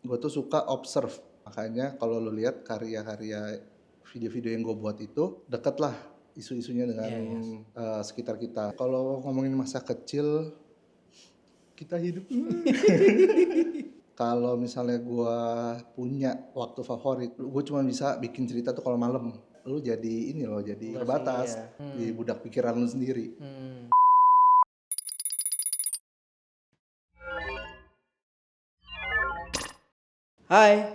gue tuh suka observe. Makanya kalau lo lihat karya-karya video-video yang gue buat itu deket lah isu-isunya dengan sekitar kita. Kalau ngomongin masa kecil, kita hidup. Kalau misalnya gue punya waktu favorit, gue cuma bisa bikin cerita tuh kalau malam. Lu jadi ini loh, jadi terbatas di budak pikiran lu sendiri. Hai,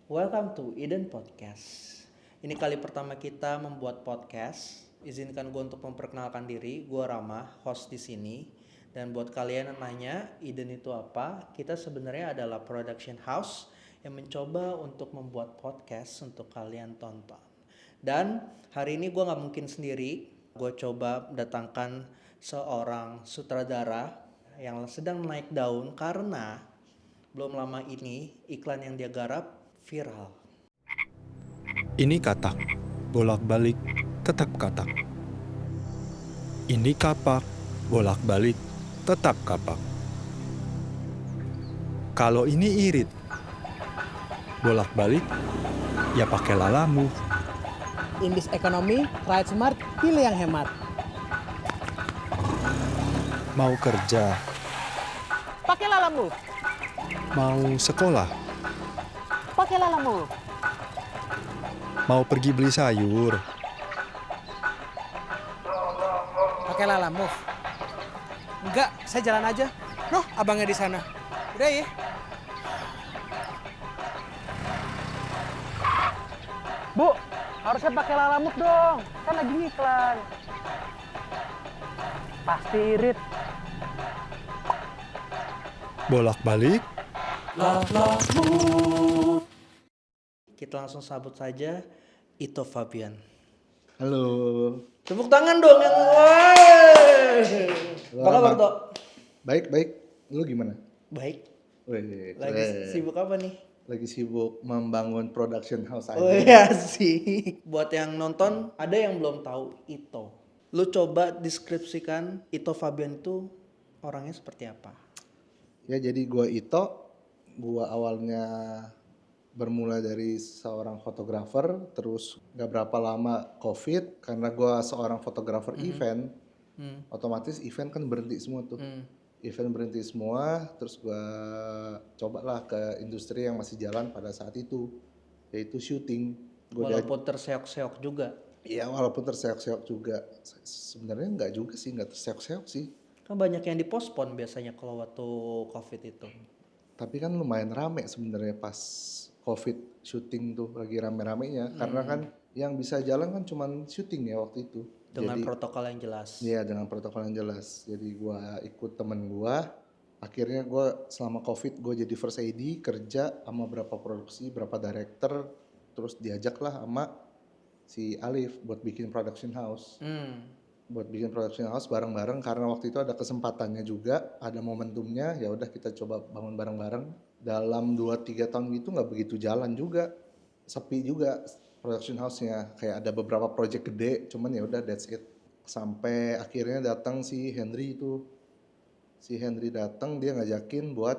welcome to Eden Podcast. Ini kali pertama kita membuat podcast. Izinkan gue untuk memperkenalkan diri. Gue Rama, host di sini. Dan buat kalian yang nanya, Eden itu apa? Kita sebenarnya adalah production house yang mencoba untuk membuat podcast untuk kalian tonton. Dan hari ini gue gak mungkin sendiri. Gue coba datangkan seorang sutradara yang sedang naik daun karena belum lama ini iklan yang dia garap viral. Ini katak, bolak-balik, tetap katak. Ini kapak, bolak-balik, tetap kapak. Kalau ini irit, bolak-balik, ya pakai lalamu. In this economy, ride smart, pilih yang hemat. Mau kerja, Pakai lalamu, mau sekolah, pakai lalamu. mau pergi beli sayur, Pakai lalamu. Enggak, saya jalan aja. Noh, abangnya di sana. Udah ya. Bu, harusnya pakai lalamuk dong. Kan lagi iklan. Pasti irit. bolak-balik, Kita langsung sambut saja Ito Fabian. Halo. Tepuk tangan dong yang apa kabar Tok? Baik. Lu gimana? Baik. Wih, Lagi sibuk apa nih? Lagi sibuk membangun production house aja. Oh iya sih. Buat yang nonton, ada yang belum tahu Ito. Lu coba deskripsikan Ito Fabian itu orangnya seperti apa? Ya jadi gua awalnya bermula dari seorang fotografer, terus gak berapa lama COVID, karena gua seorang fotografer event, otomatis event kan berhenti semua tuh. Event berhenti semua, terus gua cobalah ke industri yang masih jalan pada saat itu, yaitu syuting. Walaupun terseok-seok juga. Iya, walaupun terseok-seok juga. Sebenarnya nggak terseok-seok sih. Kan banyak yang dipospon biasanya kalau waktu COVID itu. Tapi kan lumayan rame sebenarnya pas COVID syuting tuh lagi rame-ramenya. Karena kan yang bisa jalan kan cuman syuting ya waktu itu. Dengan protokol yang jelas. Iya, dengan protokol yang jelas. Jadi gua ikut temen gua. Akhirnya gua selama COVID gue jadi first AD, kerja sama berapa produksi, berapa director. Terus diajak lah sama si Alif buat bikin production house. Buat bikin production house bareng-bareng karena waktu itu ada kesempatannya juga, ada momentumnya, ya udah kita coba bangun bareng-bareng. Dalam 2-3 tahun gitu nggak begitu jalan juga, sepi juga production house-nya, kayak ada beberapa project gede, cuman ya udah that's it. Sampai akhirnya datang si Henry itu, datang dia ngajakin buat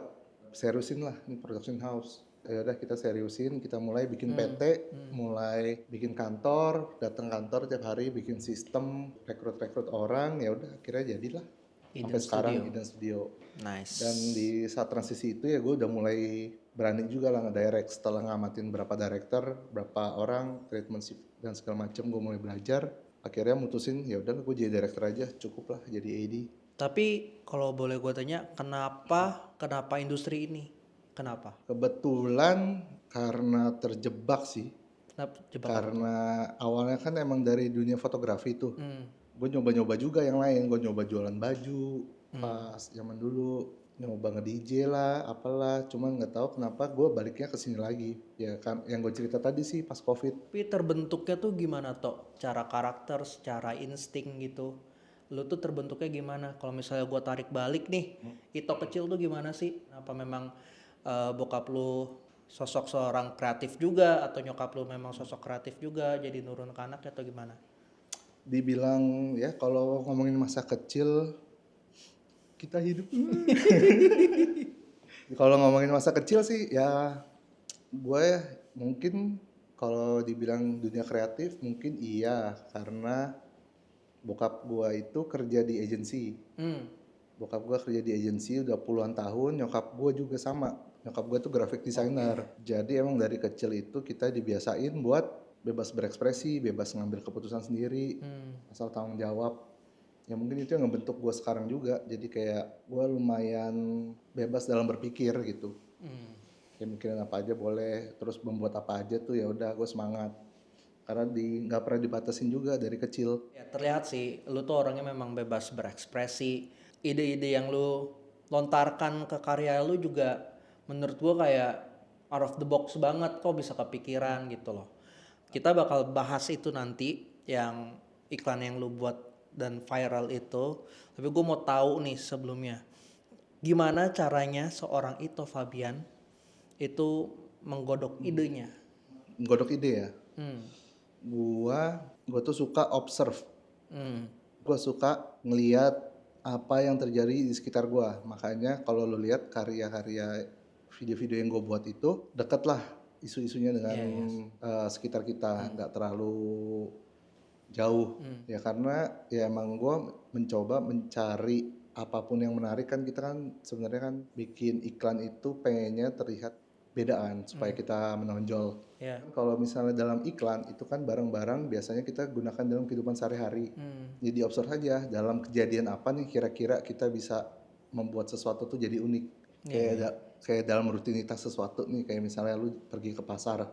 seriusin lah ini production house. Ya udah kita seriusin, kita mulai bikin PT, mulai bikin kantor, datang kantor tiap hari, bikin sistem, rekrut orang, ya udah akhirnya jadilah sampai sekarang Eden Studio. Nice. Dan di saat transisi itu ya gue udah mulai berani juga lah ngedirect, setelah ngamatin berapa director, berapa orang, treatment dan segala macem, gue mulai belajar. Akhirnya mutusin ya udah gue jadi director aja, cukup lah jadi AD. Tapi kalau boleh gue tanya, kenapa industri ini? Kenapa? Kebetulan karena terjebak sih. Kenapa jebak Karena awalnya kan emang dari dunia fotografi tuh. Gue nyoba-nyoba juga yang lain. Gue nyoba jualan baju pas zaman dulu. Nyoba nge-DJ lah, apalah. Cuman gak tahu kenapa gue baliknya ke sini lagi. Ya kan yang gue cerita tadi sih pas COVID. Tapi terbentuknya tuh gimana Tok? Cara karakter, secara insting gitu. Lu tuh terbentuknya gimana? Kalau misalnya gue tarik balik nih, Ito kecil tuh gimana sih? Apa memang bokap lu sosok seorang kreatif juga, atau nyokap lu memang sosok kreatif juga, jadi nurun ke anaknya atau gimana? Dibilang ya kalau ngomongin masa kecil, kita hidup. Kalau ngomongin masa kecil sih ya gue mungkin kalau dibilang dunia kreatif mungkin iya karena bokap gue itu kerja di agensi. Hmm. Bokap gue kerja di agensi udah puluhan tahun, nyokap gue juga sama. Nyokap gue tuh graphic designer. Jadi emang dari kecil itu kita dibiasain buat bebas berekspresi, bebas ngambil keputusan sendiri, asal tanggung jawab. Ya mungkin itu yang ngebentuk gue sekarang juga. Jadi kayak gue lumayan bebas dalam berpikir gitu. Kayak mikirin apa aja boleh, terus membuat apa aja tuh ya udah gue semangat. Karena nggak pernah dibatasin juga dari kecil. Ya terlihat sih, lu tuh orangnya memang bebas berekspresi. Ide-ide yang lu lontarkan ke karya lu juga menurut gua kayak out of the box banget, kok bisa kepikiran gitu loh. Kita bakal bahas itu nanti yang iklan yang lu buat dan viral itu. Tapi gua mau tahu nih sebelumnya, gimana caranya seorang Ito Fabian itu menggodok idenya? Godok ide ya. Hmm. Gua tuh suka observe. Hmm. Gue suka ngeliat apa yang terjadi di sekitar gue. Makanya kalau lo lihat karya-karya video-video yang gue buat itu deket lah isu-isunya dengan sekitar kita, nggak terlalu jauh. Ya karena ya emang gue mencoba mencari apapun yang menarik kan kita kan sebenarnya kan bikin iklan itu pengennya terlihat bedaan supaya kita menonjol. Ya. Kalau misalnya dalam iklan itu kan barang-barang biasanya kita gunakan dalam kehidupan sehari-hari. Jadi observe aja dalam kejadian apa nih kira-kira kita bisa membuat sesuatu tuh jadi unik. Kayak dalam rutinitas sesuatu nih kayak misalnya lu pergi ke pasar.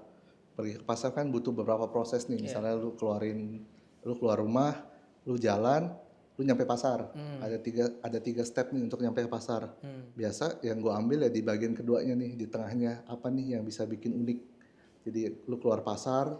Pergi ke pasar kan butuh beberapa proses nih. Misalnya lu keluar rumah, lu jalan, lu nyampe pasar. Ada tiga step nih untuk nyampe ke pasar. Biasa yang gue ambil ya di bagian keduanya nih, di tengahnya apa nih yang bisa bikin unik. Jadi lu keluar pasar,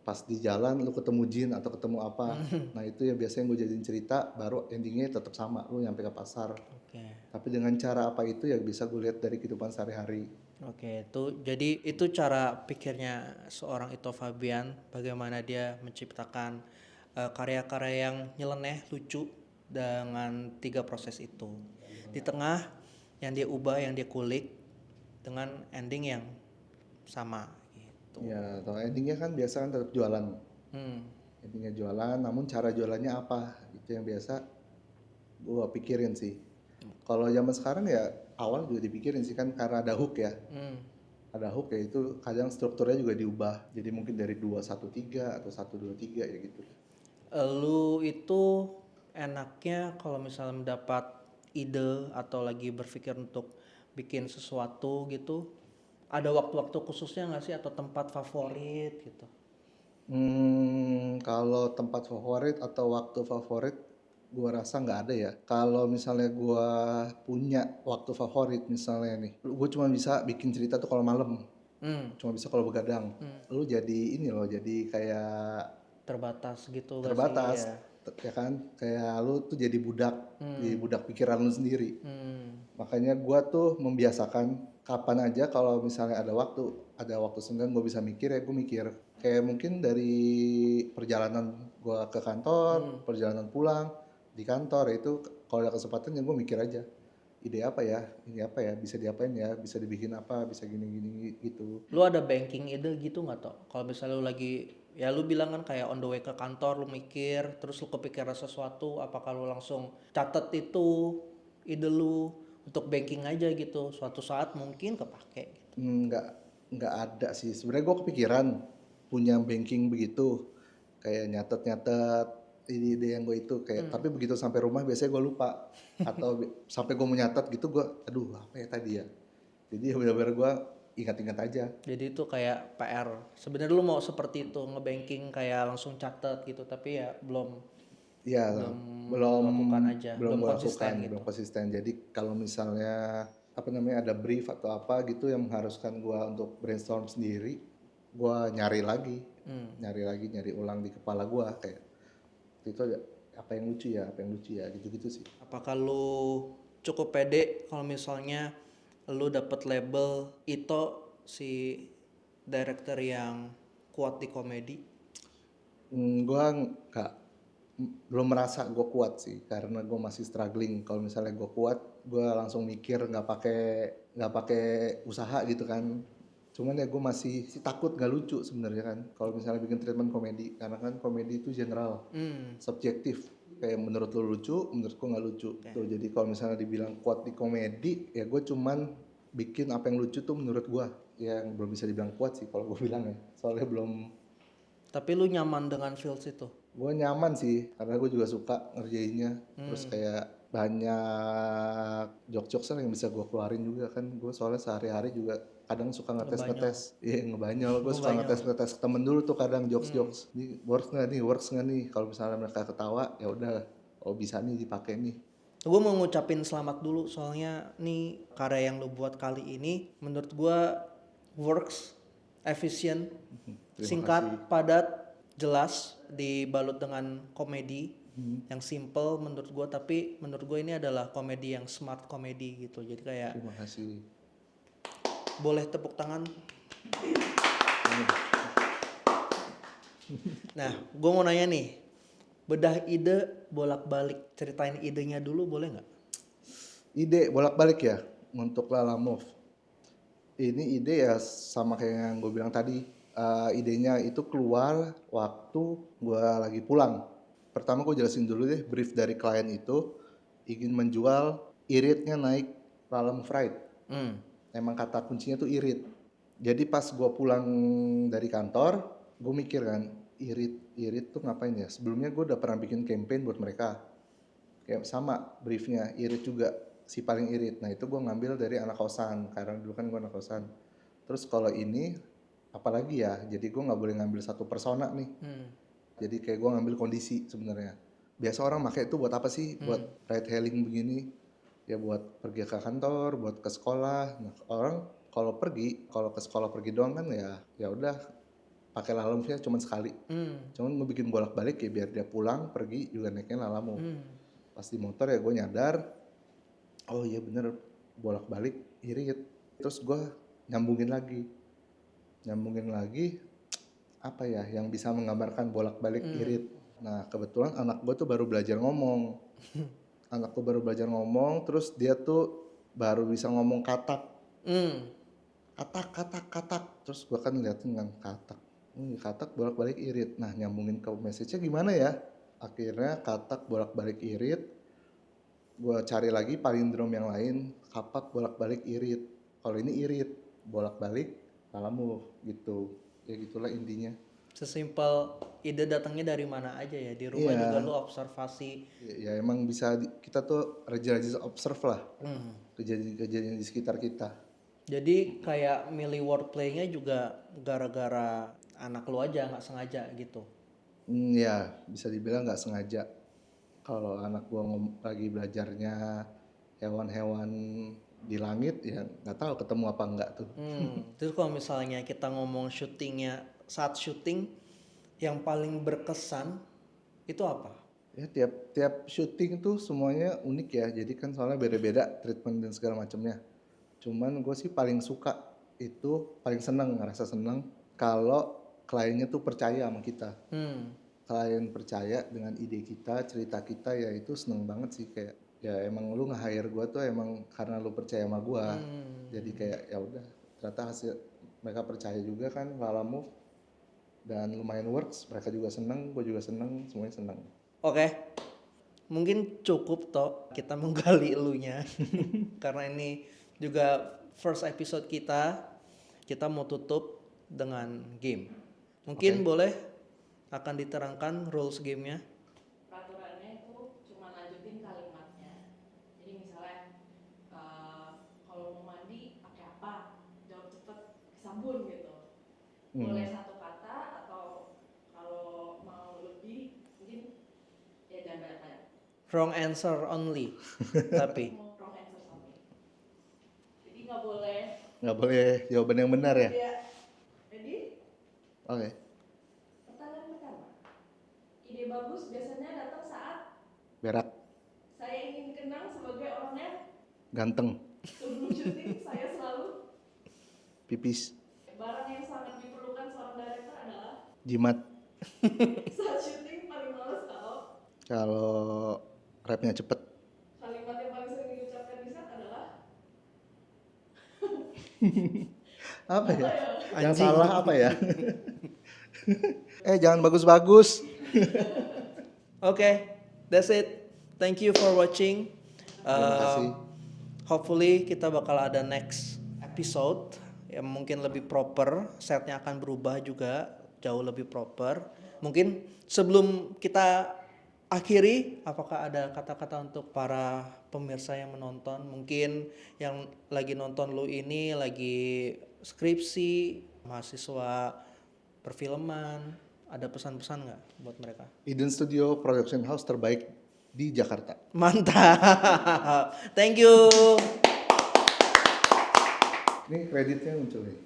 pas di jalan lu ketemu jin atau ketemu apa. Nah itu ya biasanya gue jadiin cerita, baru endingnya tetap sama, lu nyampe ke pasar. Oke. Tapi dengan cara apa itu ya bisa gue lihat dari kehidupan sehari-hari. Oke, jadi itu cara pikirnya seorang Ito Fabian, bagaimana dia menciptakan karya-karya yang nyeleneh, lucu dengan tiga proses itu. Di tengah yang dia ubah, yang dia kulik dengan ending yang sama gitu. Ya, atau endingnya kan biasa kan tetap jualan. Endingnya jualan, namun cara jualannya apa? Itu yang biasa gue pikirin sih. Kalau zaman sekarang ya awal juga dipikirin sih kan karena ada hook ya. Ada hook ya itu kadang strukturnya juga diubah. Jadi mungkin dari 213 atau 123 ya gitu. Lu itu enaknya kalau misalnya mendapat ide atau lagi berpikir untuk bikin sesuatu gitu, ada waktu-waktu khususnya nggak sih atau tempat favorit gitu? Kalau tempat favorit atau waktu favorit gua rasa nggak ada ya. Kalau misalnya gua punya waktu favorit misalnya nih, gue cuma bisa bikin cerita tuh kalau malam. Cuma bisa kalau begadang. Lu jadi ini loh, jadi kayak Terbatas gitu gak sih? terbatas Ya. ya kan, kayak lu tuh jadi budak pikiran lu sendiri. Makanya gua tuh membiasakan kapan aja kalau misalnya ada waktu senggang gue bisa mikir ya gue mikir. Kayak mungkin dari perjalanan gua ke kantor, perjalanan pulang di kantor itu kalau ada kesempatan ya gue mikir aja. Ide apa ya, ini apa ya, bisa diapain ya, bisa dibikin apa, bisa gini-gini gitu. Lu ada banking ide gitu nggak toh? Kalau misalnya lu lagi, ya lu bilang kan kayak on the way ke kantor lu mikir, terus lu kepikiran sesuatu, apakah lu langsung catet itu ide lu untuk banking aja gitu? Suatu saat mungkin kepake gitu. Nggak ada sih. Sebenarnya gue kepikiran punya banking begitu, kayak nyatet-nyatet ide-ide yang gue itu kayak. Tapi begitu sampai rumah biasanya gue lupa atau sampai gue mau nyatet gitu gue, aduh apa ya tadi ya. Jadi ya benar-benar gue ingat-ingat aja. Jadi itu kayak PR. Sebenarnya lu mau seperti itu, ngebanking kayak langsung catet gitu, tapi ya belum Iya, belum lakukan aja, belum gue konsisten lakukan, gitu. belum konsisten. Jadi kalau misalnya apa namanya ada brief atau apa gitu yang mengharuskan gue untuk brainstorm sendiri, gue nyari ulang di kepala gue kayak itu apa yang lucu ya, gitu-gitu sih. Apakah lu cukup pede kalau misalnya lu dapet label Ito si director yang kuat di komedi? Gue nggak belum merasa gue kuat sih karena gue masih struggling. Kalau misalnya gue kuat, gue langsung mikir nggak pakai usaha gitu kan. Cuman ya gue masih takut nggak lucu sebenarnya kan kalau misalnya bikin treatment komedi, karena kan komedi itu general, subjektif. Kayak menurut lo lucu, menurut gue nggak lucu. Tuh, jadi kalau misalnya dibilang kuat di komedi, ya gue cuman bikin apa yang lucu tuh menurut gue. Yang belum bisa dibilang kuat sih kalau gue bilang ya. Soalnya belum. Tapi lu nyaman dengan feels itu? Gue nyaman sih, karena gue juga suka ngerjainnya. Terus kayak banyak jokes yang bisa gue keluarin juga kan. Gue soalnya sehari-hari juga kadang suka ngetes. Iya, ngebanyol. Gue suka ngetes ke temen dulu tuh kadang jokes. Ini works nggak nih? Kalau misalnya mereka ketawa, ya udah, oh bisa nih dipakai nih. Gue mau ngucapin selamat dulu soalnya nih karya yang lu buat kali ini menurut gue works, efisien, Terima singkat, kasih. padat, jelas, dibalut dengan komedi yang simple menurut gue, tapi menurut gue ini adalah komedi yang smart komedi gitu. Jadi kayak Terima kasih. boleh tepuk tangan. Nah, gue mau nanya nih, bedah ide bolak-balik, ceritain idenya dulu boleh nggak? Ide bolak-balik ya untuk Lala Move. Ini ide ya sama kayak yang gue bilang tadi. Idenya itu keluar waktu gue lagi pulang. Pertama gue jelasin dulu deh, brief dari klien itu ingin menjual iritnya naik Lala Move Ride. Emang kata kuncinya tuh irit. Jadi pas gue pulang dari kantor, gue mikir kan, irit tuh ngapain ya? Sebelumnya gue udah pernah bikin campaign buat mereka. Kayak sama briefnya, irit juga, si paling irit. Nah itu gue ngambil dari anak kosan, karena dulu kan gue anak kosan. Terus kalau ini, apalagi ya, jadi gue nggak boleh ngambil satu persona nih. Jadi kayak gue ngambil kondisi sebenarnya. Biasa orang pakai itu buat apa sih? Buat ride hailing begini. Ya buat pergi ke kantor, buat ke sekolah. Nah orang kalau ke sekolah pergi doang kan ya udah pakai lalamove-nya cuma sekali. Cuman gue bikin bolak-balik ya biar dia pulang pergi juga naiknya lalamove. Pas di motor ya gue nyadar, oh iya bener bolak-balik irit. Terus gue nyambungin lagi apa ya yang bisa menggambarkan bolak-balik irit. Nah kebetulan anak gue tuh baru belajar ngomong. Anakku baru belajar ngomong, terus dia tuh baru bisa ngomong katak. Katak. Terus gue kan liatin kan katak. Katak bolak-balik irit. Nah nyambungin ke message-nya gimana ya? Akhirnya katak bolak-balik irit. Gue cari lagi palindrom yang lain, kapak bolak-balik irit. Kalau ini irit, bolak-balik lalamove gitu. Ya gitulah intinya. Sesimpel ide datangnya dari mana aja ya, di rumah juga lu observasi. Ya emang bisa kita tuh rajin-rajin observe lah kejadian-kejadian di sekitar kita. Jadi kayak milih wordplaynya juga gara-gara anak lu aja nggak sengaja gitu. Ya bisa dibilang nggak sengaja. Kalau anak gua lagi belajarnya hewan-hewan di langit ya nggak tahu ketemu apa enggak tuh. Terus kalau misalnya kita ngomong syutingnya, saat syuting yang paling berkesan itu apa? Ya tiap syuting tuh semuanya unik ya. Jadi kan soalnya beda-beda treatment dan segala macamnya. Cuman gue sih paling suka itu paling ngerasa seneng kalau kliennya tuh percaya sama kita. Klien percaya dengan ide kita, cerita kita, ya itu seneng banget sih. Kayak ya emang lu nge-hire gue tuh emang karena lu percaya sama gue. Jadi kayak ya udah ternyata hasil mereka percaya juga kan Lala Move dan lumayan works, mereka juga seneng, gue juga seneng, semuanya seneng. Oke, mungkin cukup toh kita menggali elunya karena ini juga first episode kita mau tutup dengan game. Mungkin boleh akan diterangkan rules gamenya. Peraturannya itu cuma lanjutin kalimatnya. Jadi misalnya kalau mau mandi pakai apa, jawab cepet sabun gitu. Boleh satu kata atau kalau mau lebih mungkin ya jangan banyak-banyak. Wrong answer only. Tapi Wrong answer only. Jadi nggak boleh. Nggak boleh jawaban yang benar ya? Iya. Jadi Oke. pertanyaan pertama. Ide bagus biasanya datang saat Berak, saya ingin dikenang sebagai orangnya. ganteng, Sebelum syuting saya selalu. pipis, Barang yang sangat diperlukan seorang director adalah jimat. saat syuting paling males kalau Kalau rapnya cepet, kalimat yang paling sering diucapkan di set Apa ya? Yang Anjing. salah apa ya? Jangan bagus-bagus. Oke, that's it. Thank you for watching. Terima kasih. Hopefully kita bakal ada next episode yang mungkin lebih proper. Setnya akan berubah juga, jauh lebih proper. Mungkin sebelum kita akhiri, apakah ada kata-kata untuk para pemirsa yang menonton? Mungkin yang lagi nonton lu ini lagi skripsi, mahasiswa perfilman, ada pesan-pesan nggak buat mereka? Eden Studio Production House terbaik di Jakarta. Mantap, thank you. Ini kreditnya muncul nih.